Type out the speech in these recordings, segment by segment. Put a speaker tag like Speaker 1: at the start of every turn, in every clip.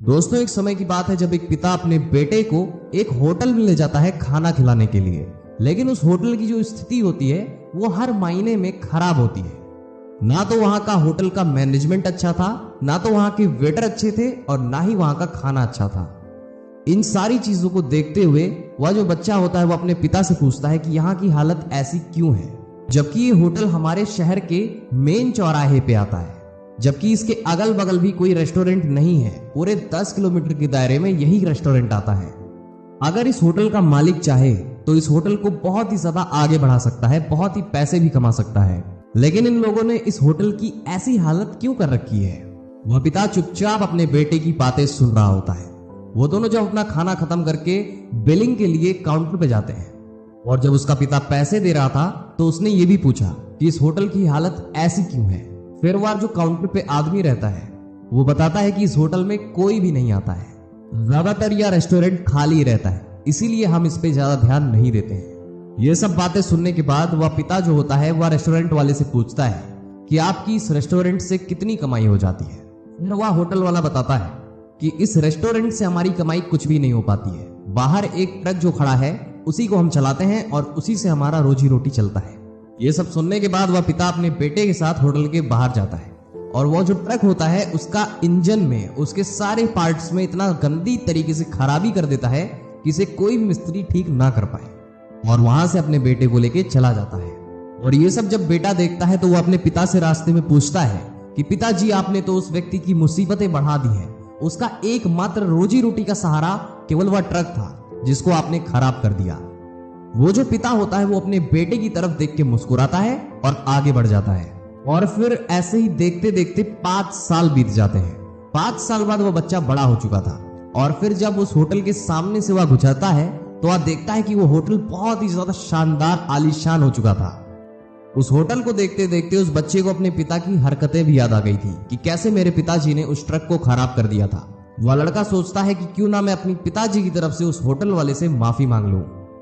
Speaker 1: दोस्तों, एक समय की बात है जब एक पिता अपने बेटे को एक होटल में ले जाता है खाना खिलाने के लिए। लेकिन उस होटल की जो स्थिति होती है वो हर महीने में खराब होती है। ना तो वहां का होटल का मैनेजमेंट अच्छा था, ना तो वहां के वेटर अच्छे थे और ना ही वहां का खाना अच्छा था। इन सारी चीजों को देखते हुए वह जो बच्चा होता है वो अपने पिता से पूछता है कि यहाँ की हालत ऐसी क्यों है, जबकि ये होटल हमारे शहर के मेन चौराहे पे आता है, जबकि इसके अगल बगल भी कोई रेस्टोरेंट नहीं है। पूरे 10 किलोमीटर के दायरे में यही रेस्टोरेंट आता है। अगर इस होटल का मालिक चाहे तो इस होटल को बहुत ही ज्यादा आगे बढ़ा सकता है, बहुत ही पैसे भी कमा सकता है। लेकिन इन लोगों ने इस होटल की ऐसी हालत क्यों कर रखी है? वह पिता चुपचाप अपने बेटे की बातें सुन रहा होता है। वो दोनों जब अपना खाना खत्म करके बिलिंग के लिए काउंटर पे जाते हैं और जब उसका पिता पैसे दे रहा था तो उसने ये भी पूछा कि इस होटल की हालत ऐसी क्यों है। फिर वह जो काउंटर पे आदमी रहता है वो बताता है कि इस होटल में कोई भी नहीं आता है, ज्यादातर यह रेस्टोरेंट खाली रहता है, इसीलिए हम इस पे ज्यादा ध्यान नहीं देते हैं। ये सब बातें सुनने के बाद वह पिता जो होता है वह रेस्टोरेंट वाले से पूछता है कि आपकी इस रेस्टोरेंट से कितनी कमाई हो जाती है। फिर वह होटल वाला बताता है कि इस रेस्टोरेंट से हमारी कमाई कुछ भी नहीं हो पाती है। बाहर एक ट्रक जो खड़ा है उसी को हम चलाते हैं और उसी से हमारा रोजी रोटी चलता है। ये सब सुनने के बाद वह पिता अपने बेटे के साथ होटल के बाहर जाता है और वह जो ट्रक होता है उसका इंजन में उसके सारे पार्ट्स में इतना गंदी तरीके से खराबी कर देता है कि इसे कोई भी मिस्त्री ठीक ना कर पाए और वहां से अपने बेटे को लेके चला जाता है। और ये सब जब बेटा देखता है तो वो अपने पिता से रास्ते में पूछता है कि पिताजी, आपने तो उस व्यक्ति की मुसीबतें बढ़ा दी हैं। उसका एकमात्र रोजी रोटी का सहारा केवल वह ट्रक था जिसको आपने खराब कर दिया। वो जो पिता होता है वो अपने बेटे की तरफ देख के मुस्कुराता है और आगे बढ़ जाता है। और फिर ऐसे ही देखते देखते 5 साल बीत जाते हैं। 5 साल बाद वह बच्चा बड़ा हो चुका था और फिर जब उस होटल के सामने से वह गुजरता है तो वह देखता है कि वो होटल बहुत ही ज्यादा शानदार आलीशान हो चुका था। उस होटल को देखते देखते उस बच्चे को अपने पिता की हरकतें भी याद आ गई थी कि कैसे मेरे पिताजी ने उस ट्रक को खराब कर दिया था। वह लड़का सोचता है कि क्यों ना मैं अपनी पिताजी की तरफ से उस होटल वाले से माफी मांग लूं।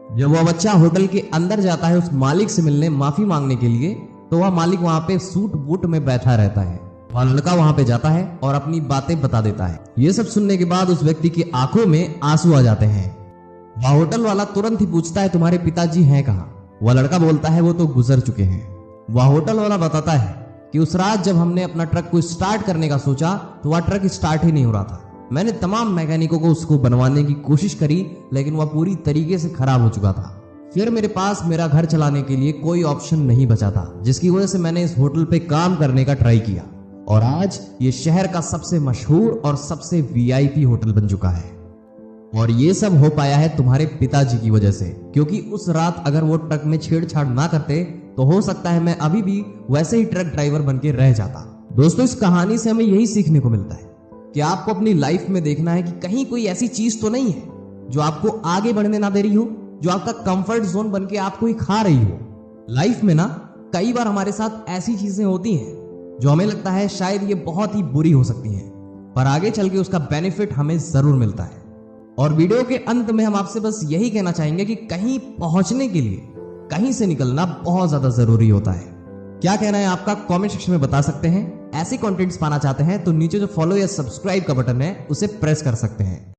Speaker 1: जब वह बच्चा होटल के अंदर जाता है उस मालिक से मिलने, माफी मांगने के लिए, तो वह मालिक वहां पे सूट बूट में बैठा रहता है। वह लड़का वहां पे जाता है और अपनी बातें बता देता है। ये सब सुनने के बाद उस व्यक्ति की आंखों में आंसू आ जाते हैं। वह होटल वाला तुरंत ही पूछता है, तुम्हारे पिताजी हैं कहाँ? वह लड़का बोलता है वो तो गुजर चुके हैं। वह होटल वाला बताता है कि उस रात जब हमने अपना ट्रक को स्टार्ट करने का सोचा तो वह ट्रक स्टार्ट ही नहीं हो रहा था। मैंने तमाम मैकेनिकों को उसको बनवाने की कोशिश करी लेकिन वह पूरी तरीके से खराब हो चुका था। फिर मेरे पास मेरा घर चलाने के लिए कोई ऑप्शन नहीं बचा था, जिसकी वजह से मैंने इस होटल पे काम करने का ट्राई किया और आज ये शहर का सबसे मशहूर और सबसे वीआईपी होटल बन चुका है। और ये सब हो पाया है तुम्हारे पिताजी की वजह से, क्योंकि उस रात अगर वो ट्रक में छेड़छाड़ ना करते तो हो सकता है मैं अभी भी वैसे ही ट्रक ड्राइवर बन के रह जाता। दोस्तों, इस कहानी से हमें यही सीखने को मिलता है कि आपको अपनी लाइफ में देखना है कि कहीं कोई ऐसी चीज तो नहीं है जो आपको आगे बढ़ने ना दे रही हो, जो आपका कंफर्ट जोन बन के आपको ही खा रही हो। लाइफ में ना कई बार हमारे साथ ऐसी चीजें होती हैं जो हमें लगता है शायद ये बहुत ही बुरी हो सकती हैं, पर आगे चल के उसका बेनिफिट हमें जरूर मिलता है। और वीडियो के अंत में हम आपसे बस यही कहना चाहेंगे कि कहीं पहुंचने के लिए कहीं से निकलना बहुत ज्यादा जरूरी होता है। क्या कहना है आपका? कमेंट सेक्शन में बता सकते हैं। ऐसे कंटेंट्स पाना चाहते हैं तो नीचे जो फॉलो या सब्सक्राइब का बटन है उसे प्रेस कर सकते हैं।